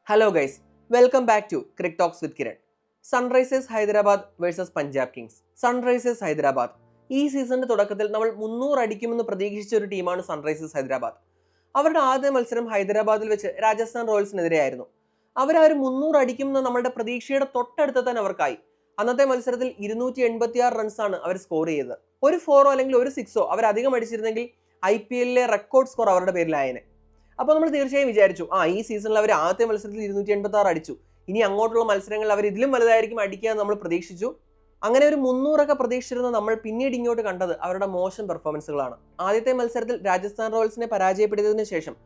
Hello guys, welcome back to Cricket Talks with Kiran. Sunrisers Hyderabad vs Punjab Kings. Sunrisers Hyderabad. ഈ സീസണിന്റെ തുടക്കത്തിൽ നമ്മൾ 300 അടിക്കുമെന്ന് പ്രതീക്ഷിച്ച ഒരു ടീമാണ് സൺറൈസേഴ്സ് ഹൈദരാബാദ്. അവരുടെ ആദ്യ മത്സരം ഹൈദരാബാദിൽ വെച്ച് രാജസ്ഥാൻ റോയൽസിനെതിരെയായിരുന്നു. അവർ ആ ഒരു 300 അടിക്കുമെന്ന് നമ്മളുടെ പ്രതീക്ഷയുടെ തൊട്ടടുത്ത് തന്നെ അവർക്കായി. അന്നത്തെ മത്സരത്തിൽ 286 റൺസാണ് അവർ സ്കോർ ചെയ്തത്. ഒരു 4 അല്ലെങ്കിൽ ഒരു 6 അവർ അധികം അടിച്ചിരുന്നെങ്കിൽ IPL റെക്കോർഡ് സ്കോർ അവരുടെ പേരിലായേനെ. അപ്പോൾ നമ്മൾ തീർച്ചയായും വിചാരിച്ചു ഈ സീസണിൽ അവർ ആദ്യത്തെ മത്സരത്തിൽ 286 അടിച്ചു, ഇനി അങ്ങോട്ടുള്ള മത്സരങ്ങളിൽ അവർ ഇതിലും വലുതായിരിക്കും അടിക്കുക എന്ന് നമ്മൾ പ്രതീക്ഷിച്ചു. അങ്ങനെ ഒരു 300 പ്രതീക്ഷിച്ചിരുന്ന നമ്മൾ പിന്നീട് ഇങ്ങോട്ട് കണ്ടത് അവരുടെ മോശം പെർഫോമൻസുകളാണ്. ആദ്യത്തെ മത്സരത്തിൽ രാജസ്ഥാൻ റോയൽസിനെ പരാജയപ്പെടുത്തിയതിനു ശേഷം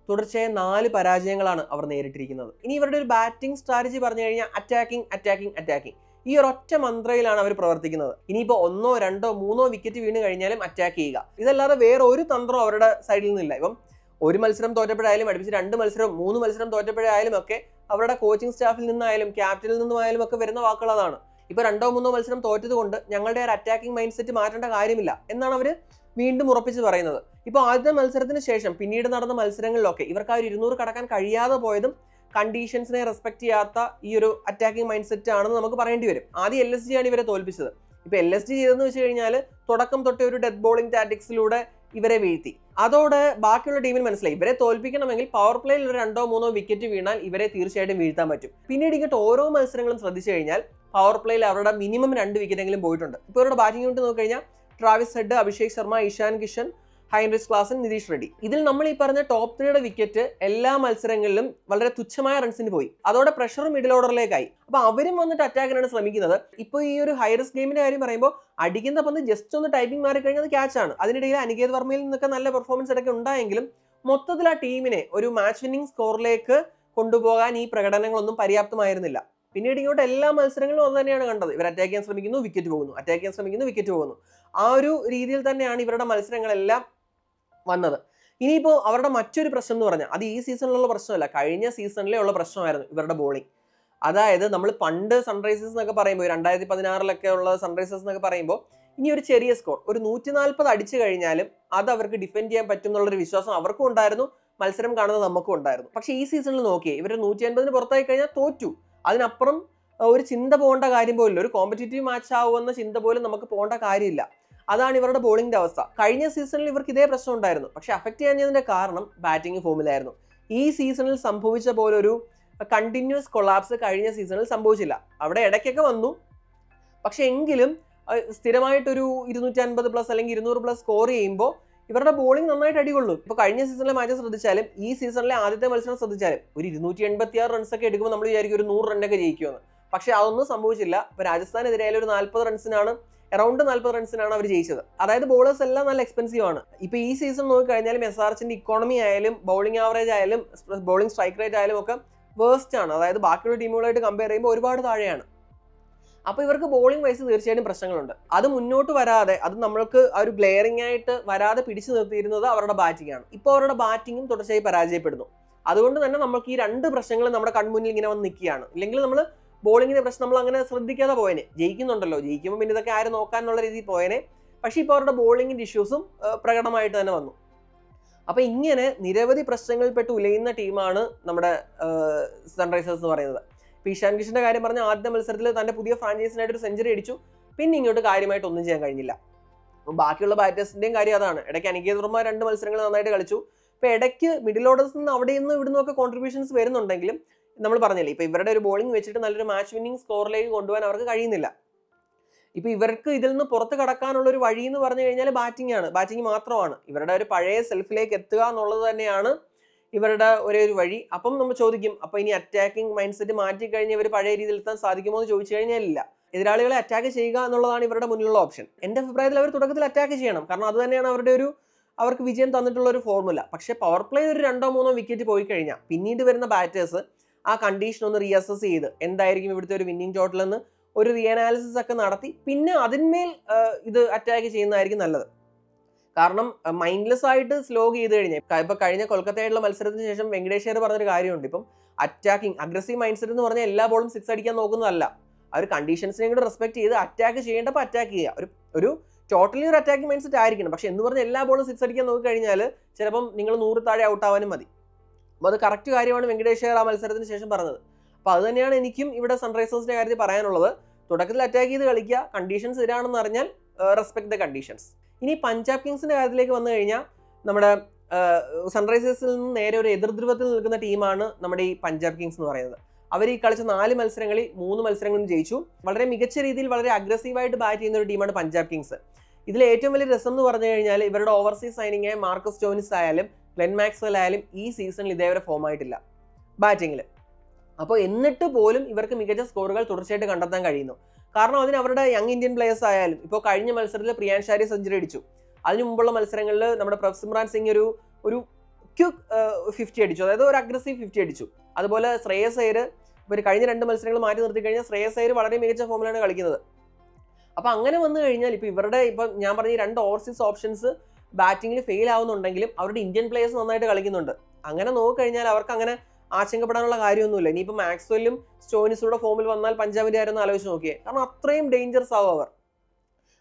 തുടർച്ചയായ 4 പരാജയങ്ങളാണ് അവർ നേരിട്ടിരിക്കുന്നത്. ഇനി ഇവരുടെ ഒരു ബാറ്റിംഗ് സ്ട്രാറ്റജി പറഞ്ഞു കഴിഞ്ഞാൽ അറ്റാക്കിംഗ്. ഈ ഒരു ഒറ്റ മന്ത്രയിലാണ് അവർ പ്രവർത്തിക്കുന്നത്. ഇനിയിപ്പോൾ 1, 2, 3 വിക്കറ്റ് വീണ് കഴിഞ്ഞാലും അറ്റാക്ക് ചെയ്യുക, ഇതല്ലാതെ വേറെ ഒരു തന്ത്രവും അവരുടെ സൈഡിൽ നിന്നില്ല. ഇപ്പം ഒരു മത്സരം തോറ്റപ്പോഴായാലും അടുപ്പിച്ച് 2 മത്സരം 3 മത്സരം തോറ്റപ്പോഴായാലും ഒക്കെ അവരുടെ കോച്ചിങ് സ്റ്റാഫിൽ നിന്നായാലും ക്യാപ്റ്റനിൽ നിന്നുമായാലും ഒക്കെ വരുന്ന വാക്കുകൾ അതാണ്. ഇപ്പോൾ 2, 3 മത്സരം തോറ്റത് കൊണ്ട് ഞങ്ങളുടെ ഒരു അറ്റാക്കിംഗ് മൈൻഡ് സെറ്റ് മാറ്റേണ്ട കാര്യമില്ല എന്നാണ് അവർ വീണ്ടും ഉറപ്പിച്ച് പറയുന്നത്. ഇപ്പോൾ ആദ്യത്തെ മത്സരത്തിന് ശേഷം പിന്നീട് നടന്ന മത്സരങ്ങളിലൊക്കെ ഇവർക്ക് ആ ഒരു 200 കടക്കാൻ കഴിയാതെ പോയതും കണ്ടീഷൻസിനെ റെസ്പെക്ട് ചെയ്യാത്ത ഈ ഒരു അറ്റാക്കിംഗ് മൈൻഡ് സെറ്റ് ആണെന്ന് നമുക്ക് പറയേണ്ടി വരും. ആദ്യം LSG ആണ് ഇവരെ തോൽപ്പിച്ചത്. ഇപ്പോൾ LSG ചെയ്തതെന്ന് വെച്ച് കഴിഞ്ഞാൽ തുടക്കം തൊട്ടേ ഒരു ഡെത്ത് ബോളിംഗ് ടാറ്റിക്സിലൂടെ ഇവരെ വീഴ്ത്തി. അതോടെ ബാക്കിയുള്ള ടീമിന് മനസ്സിലായി ഇവരെ തോൽപ്പിക്കണമെങ്കിൽ പവർ പ്ലേയിൽ ഒരു 2, 3 വിക്കറ്റ് വീണാൽ ഇവരെ തീർച്ചയായിട്ടും വീഴ്ത്താൻ പറ്റും. പിന്നീട് ഇങ്ങോട്ട് ഓരോ മത്സരങ്ങളും ശ്രദ്ധിച്ചു കഴിഞ്ഞാൽ പവർ പ്ലേയിൽ അവരുടെ മിനിമം 2 വിക്കറ്റെങ്കിലും പോയിട്ടുണ്ട്. ഇപ്പോൾ ഇവരുടെ ബാറ്റിംഗ് യൂണിറ്റ് നോക്കിക്കഴിഞ്ഞാൽ Travis Head, Abhishek Sharma, Ishan Kishan, Heinrich Klaasen, Nitish Reddy. ഇതിൽ നമ്മൾ ഈ പറഞ്ഞ ടോപ്പ് 3യുടെ വിക്കറ്റ് എല്ലാ മത്സരങ്ങളിലും വളരെ തുച്ഛമായ റൺസിന് പോയി. അതോടെ പ്രഷർ മിഡിൽ ഓർഡറിലേക്കായി. അപ്പൊ അവരും വന്നിട്ട് അറ്റാക്കിനാണ് ശ്രമിക്കുന്നത്. ഇപ്പോൾ ഈ ഒരു ഹൈ റിസ്ക് ഗെയിമിന്റെ കാര്യം പറയുമ്പോൾ അടിക്കുന്ന പന്ത് ജസ്റ്റ് ഒന്ന് ടൈപ്പിംഗ് മാറി കഴിഞ്ഞാൽ അത് ക്യാച്ചാണ്. അതിനിടയിൽ അനികേത് വർമ്മയിൽ നിന്നൊക്കെ നല്ല പെർഫോമൻസ് ഇടയ്ക്ക് ഉണ്ടായെങ്കിലും മൊത്തത്തിൽ ആ ടീമിനെ ഒരു മാച്ച് വിന്നിംഗ് സ്കോറിലേക്ക് കൊണ്ടുപോകാൻ ഈ പ്രകടനങ്ങളൊന്നും പര്യാപ്തമായിരുന്നില്ല. പിന്നീട് ഇങ്ങോട്ട് എല്ലാ മത്സരങ്ങളും അത് തന്നെയാണ് കണ്ടത്. ഇവർ അറ്റാക്ക് ചെയ്യാൻ ശ്രമിക്കുന്നു, വിക്കറ്റ് പോകുന്നു. ആ ഒരു രീതിയിൽ തന്നെയാണ് ഇവരുടെ മത്സരങ്ങളെല്ലാം വന്നത്. ഇനിയിപ്പോൾ അവരുടെ മറ്റൊരു പ്രശ്നം എന്ന് പറഞ്ഞാൽ അത് ഈ സീസണിലുള്ള പ്രശ്നമല്ല, കഴിഞ്ഞ സീസണിലേ ഉള്ള പ്രശ്നമായിരുന്നു ഇവരുടെ ബോളിംഗ്. അതായത് നമ്മൾ പണ്ട് സൺറൈസേഴ്സ് എന്നൊക്കെ പറയുമ്പോൾ 2016 ഉള്ള സൺറൈസേഴ്സ് എന്നൊക്കെ പറയുമ്പോൾ ഇനി ഒരു ചെറിയ സ്കോർ ഒരു 140 അടിച്ചു കഴിഞ്ഞാലും അത് അവർക്ക് ഡിഫെൻഡ് ചെയ്യാൻ പറ്റും എന്നുള്ളൊരു വിശ്വാസം അവർക്കും ഉണ്ടായിരുന്നു, മത്സരം കാണുന്നത് നമുക്കും ഉണ്ടായിരുന്നു. പക്ഷേ ഈ സീസണിൽ നോക്കിയേ ഇവർ 150 പുറത്തായി കഴിഞ്ഞാൽ തോറ്റു. അതിനപ്പുറം ഒരു ചിന്ത പോകേണ്ട കാര്യം പോലും, ഒരു കോമ്പറ്റീറ്റീവ് മാച്ച് ആവുമെന്ന ചിന്ത പോലും നമുക്ക് പോകേണ്ട കാര്യമില്ല. അതാണ് ഇവരുടെ ബോളിംഗിന്റെ അവസ്ഥ. കഴിഞ്ഞ സീസണിൽ ഇവർക്ക് ഇതേ പ്രശ്നം ഉണ്ടായിരുന്നു. പക്ഷെ അഫക്ട് ചെയ്യാഞ്ഞതിന്റെ കാരണം ബാറ്റിംഗ് ഫോമിലായിരുന്നു. ഈ സീസണിൽ സംഭവിച്ച പോലെ ഒരു കണ്ടിന്യൂസ് കൊളാപ്സ് കഴിഞ്ഞ സീസണിൽ സംഭവിച്ചില്ല. അവിടെ ഇടയ്ക്കൊക്കെ വന്നു, പക്ഷെ എങ്കിലും സ്ഥിരമായിട്ടൊരു 250+ അല്ലെങ്കിൽ 200+ സ്കോർ ചെയ്യുമ്പോൾ ഇവരുടെ ബോളിംഗ് നന്നായിട്ട് അടികൊള്ളും. ഇപ്പോൾ കഴിഞ്ഞ സീസണിലെ മാച്ച് ശ്രദ്ധിച്ചാലും ഈ സീസണിലെ ആദ്യത്തെ മത്സരം ശ്രദ്ധിച്ചാലും ഒരു 286 റൺസൊക്കെ എടുക്കുമ്പോൾ നമ്മൾ വിചാരിക്കും ഒരു 100 റണ്ണൊക്കെ ജയിക്കുമെന്ന്. പക്ഷെ അതൊന്നും സംഭവിച്ചില്ല. ഇപ്പോൾ രാജസ്ഥാനെതിരായാലും ഒരു 40 റൺസിനാണ് അറൗണ്ട് 40 റൺസിനാണ് അവർ ജയിച്ചത്. അതായത് ബോളേഴ്സ് എല്ലാം നല്ല എക്സ്പെൻസീവ് ആണ്. ഇപ്പോൾ ഈ സീസൺ നോക്കിക്കഴിഞ്ഞാലും SRHന്റെ ഇക്കോണമി ആയാലും ബൗളിംഗ് ആവറേജ് ആയാലും ബോളിംഗ് സ്ട്രൈക്ക് റേറ്റ് ആയാലും ഒക്കെ വേസ്റ്റ് ആണ്. അതായത് ബാക്കിയുള്ള ടീമുകളായിട്ട് കമ്പയർ ചെയ്യുമ്പോൾ ഒരുപാട് താഴെയാണ്. അപ്പോൾ ഇവർക്ക് ബോളിംഗ് വൈസ് തീർച്ചയായിട്ടും പ്രശ്നങ്ങളുണ്ട്. അത് മുന്നോട്ട് വരാതെ, അത് നമ്മൾക്ക് ആ ഒരു ഗ്ലെയറിംഗ് ആയിട്ട് വരാതെ പിടിച്ചു നിർത്തിയിരുന്നത് അവരുടെ ബാറ്റിംഗ് ആണ്. ഇപ്പോൾ അവരുടെ ബാറ്റിംഗും തുടർച്ചയായി പരാജയപ്പെടുന്നു. അതുകൊണ്ട് തന്നെ നമുക്ക് ഈ 2 പ്രശ്നങ്ങൾ നമ്മുടെ കൺമുന്നിൽ ഇങ്ങനെ വന്ന് നിൽക്കുകയാണ്. ഇല്ലെങ്കിൽ നമ്മൾ ബോളിങ്ങിന്റെ പ്രശ്നം നമ്മൾ അങ്ങനെ ശ്രദ്ധിക്കാതെ പോയേനെ. ജയിക്കുന്നുണ്ടല്ലോ, ജയിക്കുമ്പോൾ പിന്നെ ഇതൊക്കെ ആരും നോക്കാനുള്ള രീതിയിൽ പോയേനെ. പക്ഷേ ഇപ്പോൾ അവരുടെ ബോളിങ്ങിന്റെ ഇഷ്യൂസും പ്രകടമായിട്ട് തന്നെ വന്നു. അപ്പൊ ഇങ്ങനെ നിരവധി പ്രശ്നങ്ങളിൽപ്പെട്ട് ഉലയുന്ന ടീമാണ് നമ്മുടെ സൺറൈസേഴ്സ് എന്ന് പറയുന്നത്. ഇപ്പൊ ഇഷാൻ കിഷന്റെ കാര്യം പറഞ്ഞ ആദ്യ മത്സരത്തിൽ തന്റെ പുതിയ ഫ്രാഞ്ചൈസിനായിട്ട് ഒരു സെഞ്ചുറി അടിച്ചു. പിന്നെ ഇങ്ങോട്ട് കാര്യമായിട്ട് ഒന്നും ചെയ്യാൻ കഴിഞ്ഞില്ല. ബാക്കിയുള്ള ബാറ്റേഴ്സിന്റെയും കാര്യം അതാണ്. ഇടയ്ക്ക് അനികേത് വർമ്മ 2 മത്സരങ്ങൾ നന്നായിട്ട് കളിച്ചു. ഇപ്പൊ ഇടയ്ക്ക് മിഡിൽ ഓർഡേഴ്സിൽ നിന്ന് അവിടെ നിന്ന് ഇവിടെ നിന്നൊക്കെ കോൺട്രിബ്യൂഷൻസ് വരുന്നുണ്ടെങ്കിലും നമ്മൾ പറഞ്ഞില്ലേ ഇപ്പൊ ഇവരുടെ ഒരു ബോളിംഗ് വെച്ചിട്ട് നല്ലൊരു മാച്ച് വിന്നിംഗ് സ്കോറിലേക്ക് കൊണ്ടുപോകാൻ അവർക്ക് കഴിയുന്നില്ല. ഇപ്പൊ ഇവർക്ക് ഇതിൽ നിന്ന് പുറത്ത് കടക്കാനുള്ള ഒരു വഴി എന്ന് പറഞ്ഞു കഴിഞ്ഞാൽ ബാറ്റിംഗ് മാത്രമാണ്. ഇവരുടെ ഒരു പഴയ സെൽഫിലേക്ക് എത്തുക എന്നുള്ളത് തന്നെയാണ് ഇവരുടെ ഒരേ ഒരു വഴി. അപ്പം നമ്മൾ ചോദിക്കും, അപ്പൊ ഇനി അറ്റാക്കിംഗ് മൈൻഡ് സെറ്റ് മാറ്റി കഴിഞ്ഞ് ഇവർ പഴയ രീതിയിൽ എത്താൻ സാധിക്കുമോ എന്ന് ചോദിച്ചു കഴിഞ്ഞാൽ ഇല്ല. എതിരാളികളെ അറ്റാക്ക് ചെയ്യുക എന്നുള്ളതാണ് ഇവരുടെ മുന്നിലുള്ള ഓപ്ഷൻ. എന്റെ അഭിപ്രായത്തിൽ അവർ തുടക്കത്തിൽ അറ്റാക്ക് ചെയ്യണം, കാരണം അത് തന്നെയാണ് അവർക്ക് വിജയം തന്നിട്ടുള്ള ഒരു ഫോർമുല. പക്ഷെ പവർ പ്ലേ ഒരു 2, 3 വിക്കറ്റ് പോയി കഴിഞ്ഞാൽ പിന്നീട് വരുന്ന ബാറ്റേഴ്സ് ആ കണ്ടീഷൻ ഒന്ന് റീഅസസ് ചെയ്ത് എന്തായിരിക്കും ഇവിടുത്തെ ഒരു വിന്നിംഗ് ടോട്ടൽ എന്ന് ഒരു റീഅനാലിസിസ് ഒക്കെ നടത്തി പിന്നെ അതിന്മേൽ ഇത് അറ്റാക്ക് ചെയ്യുന്നതായിരിക്കും നല്ലത്. കാരണം മൈൻഡ്ലെസ് ആയിട്ട് സ്ലോ ചെയ്ത് കഴിഞ്ഞാൽ ഇപ്പൊ കഴിഞ്ഞ കൊൽക്കത്തയായിട്ടുള്ള മത്സരത്തിന് ശേഷം വെങ്കടേശ്വർ പറഞ്ഞൊരു കാര്യമുണ്ട്. ഇപ്പം അറ്റാക്കിംഗ് അഗ്രസീവ് മൈൻഡ് സെറ്റ് എന്ന് പറഞ്ഞാൽ എല്ലാ ബോളും 6 അടിക്കാൻ നോക്കുന്നതല്ല. ആ ഒരു കണ്ടീഷൻസിനെ കൂടെ റെസ്പെക്ട് ചെയ്ത് അറ്റാക്ക് ചെയ്യേണ്ടപ്പോൾ അറ്റാക്ക് ചെയ്യുക. ഒരു ടോട്ടലി ഒരു അറ്റാക്കിംഗ് മൈൻഡ് സെറ്റ് ആയിരിക്കണം. പക്ഷെ എന്ന് പറഞ്ഞാൽ എല്ലാ ബോളും 6 അടിക്കാൻ നോക്കി കഴിഞ്ഞാൽ ചിലപ്പം നിങ്ങൾ 100 താഴെ ഔട്ട് ആവാനും മതി. അപ്പോൾ അത് കറക്റ്റ് കാര്യമാണ് വെങ്കടേഷ് അയ്യർ ആ മത്സരത്തിന് ശേഷം പറഞ്ഞത്. അപ്പോൾ അത് തന്നെയാണ് എനിക്കും ഇവിടെ സൺറൈസേഴ്സിൻ്റെ കാര്യത്തിൽ പറയാനുള്ളത്. തുടക്കത്തിൽ അറ്റാക്ക് ചെയ്ത് കളിക്കുക, കണ്ടീഷൻസ് ഇതാണെന്ന് അറിഞ്ഞാൽ റെസ്പെക്ട് ദ കണ്ടീഷൻസ്. ഇനി പഞ്ചാബ് കിങ്സിൻ്റെ കാര്യത്തിലേക്ക് വന്നു കഴിഞ്ഞാൽ നമ്മുടെ സൺറൈസേഴ്സിൽ നിന്ന് നേരെ ഒരു എതിർധ്രുവത്തിൽ നിൽക്കുന്ന ടീമാണ് നമ്മുടെ ഈ പഞ്ചാബ് കിങ്സ് എന്ന് പറയുന്നത്. അവർ ഈ കളിച്ച 4 മത്സരങ്ങളിൽ 3 മത്സരങ്ങളും ജയിച്ചു. വളരെ മികച്ച രീതിയിൽ വളരെ അഗ്രസീവായിട്ട് ബാറ്റ് ചെയ്യുന്ന ഒരു ടീമാണ് പഞ്ചാബ് കിങ്സ്. ഇതിൽ ഏറ്റവും വലിയ രസം എന്ന് പറഞ്ഞു കഴിഞ്ഞാൽ ഇവരുടെ ഓവർസീസ് സൈനിങ് ആയ മാർക്കസ് സ്റ്റോയിനിസ് ആയാലും ഗ്ലെൻ മാക്സ്വെൽ ആയാലും ഈ സീസണിൽ ഇതേവരെ ഫോം ആയിട്ടില്ല ബാറ്റിങ്ങിൽ. അപ്പോൾ എന്നിട്ട് പോലും ഇവർക്ക് മികച്ച സ്കോറുകൾ തുടർച്ചയായിട്ട് കണ്ടെത്താൻ കഴിയുന്നു. കാരണം അതിന് അവരുടെ യങ് ഇന്ത്യൻ പ്ലേയേഴ്സ് ആയാലും, ഇപ്പോൾ കഴിഞ്ഞ മത്സരത്തിൽ പ്രിയാൻഷ് ആര്യ സെഞ്ചുറി അടിച്ചു. അതിനു മുമ്പുള്ള മത്സരങ്ങളിൽ നമ്മുടെ പ്രഭ്സിമ്രാൻ സിംഗ് ഒരു ക്വിക്ക് 50 അടിച്ചു, അതായത് ഒരു അഗ്രസീവ് 50 അടിച്ചു. അതുപോലെ ശ്രേയസ് അയ്യർ ഇപ്പോൾ കഴിഞ്ഞ 2 മത്സരങ്ങൾ മാറ്റി നിർത്തി കഴിഞ്ഞാൽ ശ്രേയസ് അയ്യർ വളരെ മികച്ച ഫോമിലാണ് കളിക്കുന്നത്. അപ്പോൾ അങ്ങനെ വന്നു കഴിഞ്ഞാൽ ഇപ്പം ഞാൻ പറഞ്ഞ ഈ 2 ഓവർസീസ് ഓപ്ഷൻസ് ബാറ്റിങ്ങിൽ ഫെയിൽ ആവുന്നുണ്ടെങ്കിലും അവരുടെ ഇന്ത്യൻ പ്ലേയേഴ്സ് നന്നായിട്ട് കളിക്കുന്നുണ്ട്. അങ്ങനെ നോക്കിക്കഴിഞ്ഞാൽ അവർക്ക് അങ്ങനെ ആശങ്കപ്പെടാനുള്ള കാര്യമൊന്നുമില്ല. ഇനിയിപ്പോൾ മാക്സ്വെല്ലും സ്റ്റോയിനിസൂടെ ഫോമിൽ വന്നാൽ പഞ്ചാബിൻ്റെ ആരെന്ന് ആലോചിച്ച് നോക്കിയേ. കാരണം അത്രയും ഡേഞ്ചറസ് ആവും അവർ,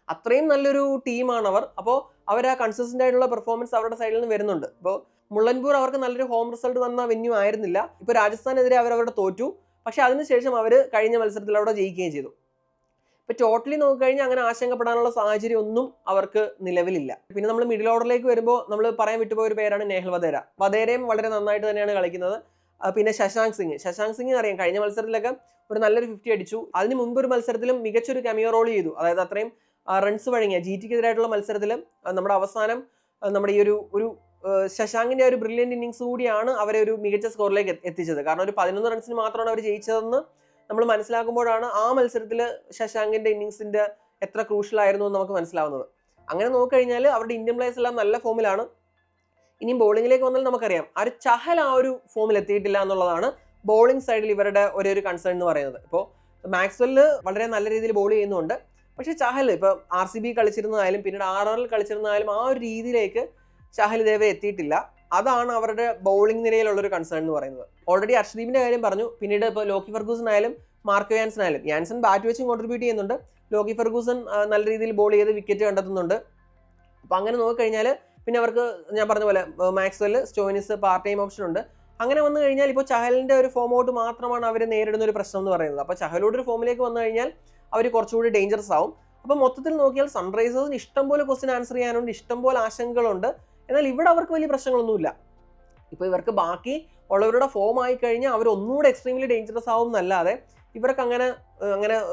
അത്രയും നല്ലൊരു ടീമാണ് അവർ. അപ്പോൾ അവർ ആ കൺസിസ്റ്റൻ്റ് ആയിട്ടുള്ള പെർഫോമൻസ് അവരുടെ സൈഡിൽ നിന്ന് വരുന്നുണ്ട്. ഇപ്പോൾ മുള്ളൻപൂർ അവർക്ക് നല്ലൊരു ഹോം റിസൾട്ട് തന്ന വെന്യൂ ആയിരുന്നില്ല. ഇപ്പോൾ രാജസ്ഥാനെതിരെ അവരവിടെ തോറ്റു, പക്ഷേ അതിനുശേഷം അവർ കഴിഞ്ഞ മത്സരത്തിൽ അവിടെ ജയിക്കുകയും ചെയ്തു. ഇപ്പോൾ ടോട്ടലി നോക്കിക്കഴിഞ്ഞാൽ അങ്ങനെ ആശങ്കപ്പെടാനുള്ള സാഹചര്യം ഒന്നും അവർക്ക് നിലവിലില്ല. പിന്നെ നമ്മൾ മിഡിൽ ഓർഡറിലേക്ക് വരുമ്പോൾ നമ്മൾ പറയാൻ വിട്ടുപോയ ഒരു പേരാണ് നേഹൽ വധേര. വധേരയും വളരെ നന്നായിട്ട് തന്നെയാണ് കളിക്കുന്നത്. പിന്നെ ശശാങ്ക് സിംഗ് അറിയാം, കഴിഞ്ഞ മത്സരത്തിലൊക്കെ ഒരു നല്ലൊരു 50 അടിച്ചു. അതിന് മുമ്പ് ഒരു മത്സരത്തിലും മികച്ചൊരു കമിയോ റോൾ ചെയ്തു. അതായത് അത്രയും റൺസ് വഴങ്ങിയ GTക്കെതിരായിട്ടുള്ള മത്സരത്തിൽ നമ്മുടെ അവസാനം നമ്മുടെ ഈ ഒരു ശശാങ്കിന്റെ ഒരു ബ്രില്യൻറ്റ് ഇന്നിങ്സ് കൂടിയാണ് അവരെ ഒരു മികച്ച സ്കോറിലേക്ക് എത്തിച്ചത്. കാരണം ഒരു 11 റൺസിന് മാത്രമാണ് അവർ ജയിച്ചതെന്ന് നമ്മൾ മനസ്സിലാക്കുമ്പോഴാണ് ആ മത്സരത്തിൽ ശശാങ്കിന്റെ ഇന്നിങ്സിന്റെ എത്ര ക്രൂഷ്യൽ ആയിരുന്നു എന്ന് നമുക്ക് മനസ്സിലാവുന്നത്. അങ്ങനെ നോക്കിക്കഴിഞ്ഞാൽ അവരുടെ ഇന്ത്യൻ പ്ലേയേഴ്സ് എല്ലാം നല്ല ഫോമിലാണ്. ഇനിയും ബോളിങ്ങിലേക്ക് വന്നാൽ നമുക്കറിയാം ആ ഒരു ചഹൽ ആ ഒരു ഫോമിൽ എത്തിയിട്ടില്ല എന്നുള്ളതാണ് ബോളിംഗ് സൈഡിൽ ഇവരുടെ ഒരു കൺസേൺ എന്ന് പറയുന്നത്. ഇപ്പോൾ മാക്സ്വെല്ല് വളരെ നല്ല രീതിയിൽ ബോൾ ചെയ്യുന്നുണ്ട്, പക്ഷേ ചഹൽ ഇപ്പോൾ RCB കളിച്ചിരുന്നതായാലും പിന്നീട് RR കളിച്ചിരുന്നതായാലും ആ ഒരു രീതിയിലേക്ക് ചഹൽ ഇതേവരെ എത്തിയിട്ടില്ല. അതാണ് അവരുടെ ബൗളിംഗ് നിരയിലുള്ളൊരു കൺസേൺ എന്ന് പറയുന്നത്. ഓൾറെഡി അർഷദീപിന്റെ കാര്യം പറഞ്ഞു. പിന്നീട് ഇപ്പോൾ ലോക്കി ഫെർഗൂസൺ ആയാലും മാർക്കോ യാൻസൺ ബാറ്റ് വെച്ചും കോൺട്രിബ്യൂട്ട് ചെയ്യുന്നുണ്ട്. ലോക്കി ഫെർഗൂസൺ നല്ല രീതിയിൽ ബോൾ ചെയ്ത് വിക്കറ്റ് കണ്ടെത്തുന്നുണ്ട്. അപ്പോൾ അങ്ങനെ നോക്കിക്കഴിഞ്ഞാൽ പിന്നെ അവർക്ക് ഞാൻ പറഞ്ഞ പോലെ Maxwell, Stoinis part time option ഉണ്ട്. അങ്ങനെ വന്നു കഴിഞ്ഞാൽ ഇപ്പോൾ ചഹലിന്റെ ഒരു ഫോം ഔട്ട് മാത്രമാണ് അവർ നേരിടുന്ന ഒരു പ്രശ്നം എന്ന് പറയുന്നത്. അപ്പോൾ ചഹലോട് ഒരു ഫോമിലേക്ക് വന്നു കഴിഞ്ഞാൽ അവർ കുറച്ചുകൂടി ഡേഞ്ചറസ് ആവും. അപ്പോൾ മൊത്തത്തിൽ നോക്കിയാൽ സൺറൈസേഴ്സിന് ഇഷ്ടംപോലെ ക്വസ്റ്റ്യൻ ആൻസർ ചെയ്യാനുണ്ട്, ഇഷ്ടംപോലെ ആശങ്കകളുണ്ട്. എന്നാൽ ഇവിടെ അവർക്ക് വലിയ പ്രശ്നങ്ങളൊന്നുമില്ല. ഇപ്പോൾ ഇവർക്ക് ബാക്കി ഉള്ളവരുടെ ഫോം ആയി കഴിഞ്ഞാൽ അവർ ഒന്നുകൂടെ എക്സ്ട്രീംലി ഡേഞ്ചറസ് ആവും എന്നല്ലാതെ ഇവർക്ക് അങ്ങനെ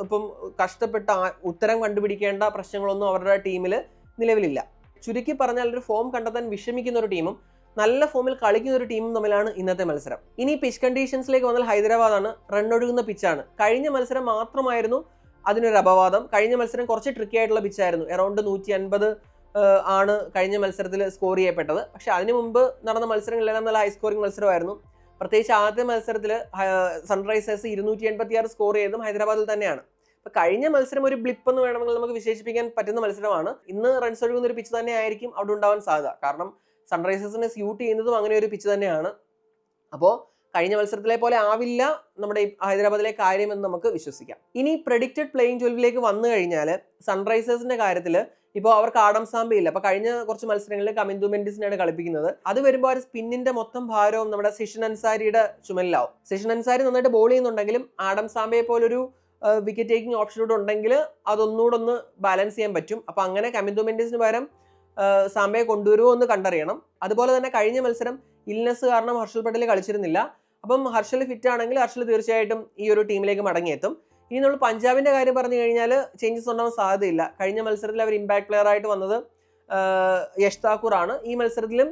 ഇപ്പം കഷ്ടപ്പെട്ട ഉത്തരം കണ്ടുപിടിക്കേണ്ട പ്രശ്നങ്ങളൊന്നും അവരുടെ ടീമിൽ നിലവിലില്ല. ചുരുക്കി പറഞ്ഞാൽ ഒരു ഫോം കണ്ടെത്താൻ വിഷമിക്കുന്ന ഒരു ടീമും നല്ല ഫോമിൽ കളിക്കുന്ന ഒരു ടീമും തമ്മിലാണ് ഇന്നത്തെ മത്സരം. ഇനി പിച്ച് കണ്ടീഷൻസിലേക്ക് വന്നാൽ ഹൈദരാബാദാണ്, റണ്ണൊഴുകുന്ന പിച്ചാണ്. കഴിഞ്ഞ മത്സരം മാത്രമായിരുന്നു അതിനൊരു അപവാദം. കഴിഞ്ഞ മത്സരം കുറച്ച് ട്രിക്കി ആയിട്ടുള്ള പിച്ചായിരുന്നു. അറൗണ്ട് 150 ആണ് കഴിഞ്ഞ മത്സരത്തിൽ സ്കോർ ചെയ്യപ്പെട്ടത്. പക്ഷെ അതിനു മുമ്പ് നടന്ന മത്സരങ്ങളെല്ലാം നല്ല ഹൈ സ്കോറിംഗ് മത്സരമായിരുന്നു. പ്രത്യേകിച്ച് ആദ്യ മത്സരത്തിൽ സൺറൈസേഴ്സ് 286 സ്കോർ ചെയ്തതും ഹൈദരാബാദിൽ തന്നെയാണ്. അപ്പോൾ കഴിഞ്ഞ മത്സരം ഒരു ബ്ലിപ്പ് എന്ന് വേണമെങ്കിൽ നമുക്ക് വിശേഷിപ്പിക്കാൻ പറ്റുന്ന മത്സരമാണ്. ഇന്ന് റൺസ് ഒഴുകുന്ന ഒരു പിച്ച് തന്നെ ആയിരിക്കും അവിടെ ഉണ്ടാവാൻ സാധ്യത. കാരണം സൺറൈസേഴ്സിനെ സ്യൂട്ട് ചെയ്യുന്നതും അങ്ങനെ ഒരു പിച്ച് തന്നെയാണ്. അപ്പോൾ കഴിഞ്ഞ മത്സരത്തിലെ പോലെ ആവില്ല നമ്മുടെ ഹൈദരാബാദിലെ കാര്യം എന്ന് നമുക്ക് വിശ്വസിക്കാം. ഇനി പ്രെഡിക്റ്റഡ് പ്ലേയിങ് 12ലേക്ക് വന്നു കഴിഞ്ഞാൽ സൺറൈസേഴ്സിന്റെ കാര്യത്തിൽ ഇപ്പോൾ അവർക്ക് ആഡം സാംബെ ഇല്ല. അപ്പോൾ കഴിഞ്ഞ കുറച്ച് മത്സരങ്ങളിൽ കമിന്ദു മെൻഡിസിനെയാണ് കളിപ്പിക്കുന്നത്. അത് വരുമ്പോൾ ഒരു സ്പിന്നിന്റെ മൊത്തം ഭാരവും നമ്മുടെ സിഷൻ അൻസാരിയുടെ ചുമലിലാവും. സിഷൻ അൻസാരി നന്നായിട്ട് ബോൾ ചെയ്യുന്നുണ്ടെങ്കിലും ആഡം സാംബയെ പോലൊരു വിക്കറ്റ് ടേക്കിംഗ് ഓപ്ഷനോട് ഉണ്ടെങ്കിൽ അതൊന്നുകൂടെ ഒന്ന് ബാലൻസ് ചെയ്യാൻ പറ്റും. അപ്പോൾ അങ്ങനെ കമിന്ദു മെൻഡിസിന് പകരം സാംബയെ കൊണ്ടുവരുമോ എന്ന് കണ്ടറിയണം. അതുപോലെ തന്നെ കഴിഞ്ഞ മത്സരം ഇൽനെസ് കാരണം ഹർഷൽ പട്ടേൽ കളിച്ചിരുന്നില്ല. അപ്പം ഹർഷൽ ഫിറ്റ് ആണെങ്കിൽ ഹർഷൽ തീർച്ചയായിട്ടും ഈ ഒരു ടീമിലേക്ക് മടങ്ങിയെത്തും. ഇനി നമ്മൾ പഞ്ചാബിന്റെ കാര്യം പറഞ്ഞു കഴിഞ്ഞാൽ ചേഞ്ചസ് ഉണ്ടാവാൻ സാധ്യതയില്ല. കഴിഞ്ഞ മത്സരത്തിൽ അവർ ഇമ്പാക്ട് പ്ലെയർ ആയിട്ട് വന്നത് യഷ് താക്കൂർ ആണ്. ഈ മത്സരത്തിലും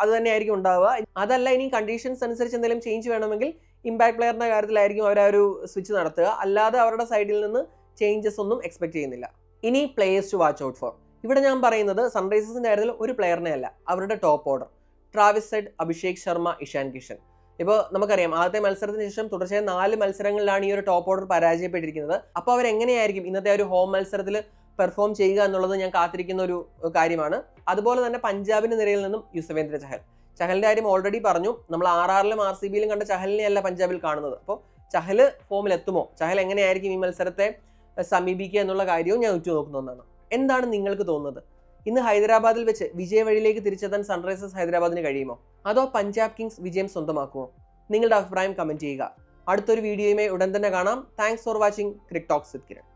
അത് തന്നെയായിരിക്കും ഉണ്ടാവുക. അതല്ല ഇനി കണ്ടീഷൻസ് അനുസരിച്ച് എന്തെങ്കിലും ചേഞ്ച് വേണമെങ്കിൽ ഇമ്പാക്ട് പ്ലെയറിന്റെ കാര്യത്തിലായിരിക്കും അവർ ആ ഒരു സ്വിച്ച് നടത്തുക. അല്ലാതെ അവരുടെ സൈഡിൽ നിന്ന് ചേഞ്ചസ് ഒന്നും എക്സ്പെക്ട് ചെയ്യുന്നില്ല. ഇനി players to watch out for. ഇവിടെ ഞാൻ പറയുന്നത് സൺറൈസേഴ്സിന്റെ കാര്യത്തിൽ ഒരു പ്ലെയറിനെ അല്ല, അവരുടെ top order. Travis Head, Abhishek Sharma, Ishan Kishan. ഇപ്പോൾ നമുക്കറിയാം ആദ്യത്തെ മത്സരത്തിന് ശേഷം തുടർച്ചയായ 4 മത്സരങ്ങളിലാണ് ഈ ഒരു ടോപ്പ് ഓർഡർ പരാജയപ്പെട്ടിരിക്കുന്നത്. അപ്പോൾ അവരെങ്ങനെയായിരിക്കും ഇന്നത്തെ ഒരു ഹോം മത്സരത്തിൽ പെർഫോം ചെയ്യുക എന്നുള്ളത് ഞാൻ കാത്തിരിക്കുന്ന ഒരു കാര്യമാണ്. അതുപോലെ തന്നെ പഞ്ചാബിന്റെ നിരയിൽ നിന്നും യുസ്വേന്ദ്ര ചഹലിന്റെ കാര്യം ഓൾറെഡി പറഞ്ഞു. നമ്മൾ RRലും RCBയിലും കണ്ട ചഹലിനെയല്ല പഞ്ചാബിൽ കാണുന്നത്. അപ്പോൾ ചഹൽ ഫോമിൽ എത്തുമോ, ചഹൽ എങ്ങനെയായിരിക്കും ഈ മത്സരത്തെ സമീപിക്കുക എന്നുള്ള കാര്യവും ഞാൻ ഉറ്റുനോക്കുന്ന ഒന്നാണ്. എന്താണ് നിങ്ങൾക്ക് തോന്നുന്നത്? ഇന്ന് ഹൈദരാബാദിൽ വെച്ച് വിജയവഴിയിലേക്ക് തിരിച്ചെത്താൻ സൺറൈസേഴ്സ് ഹൈദരാബാദിന് കഴിയുമോ, അതോ പഞ്ചാബ് കിങ്സ് വിജയം സ്വന്തമാക്കുമോ? നിങ്ങളുടെ അഭിപ്രായം കമന്റ് ചെയ്യുക. അടുത്തൊരു വീഡിയോയുമായി ഉടൻ തന്നെ കാണാം. Thanks for watching Crick Talks with Kiran.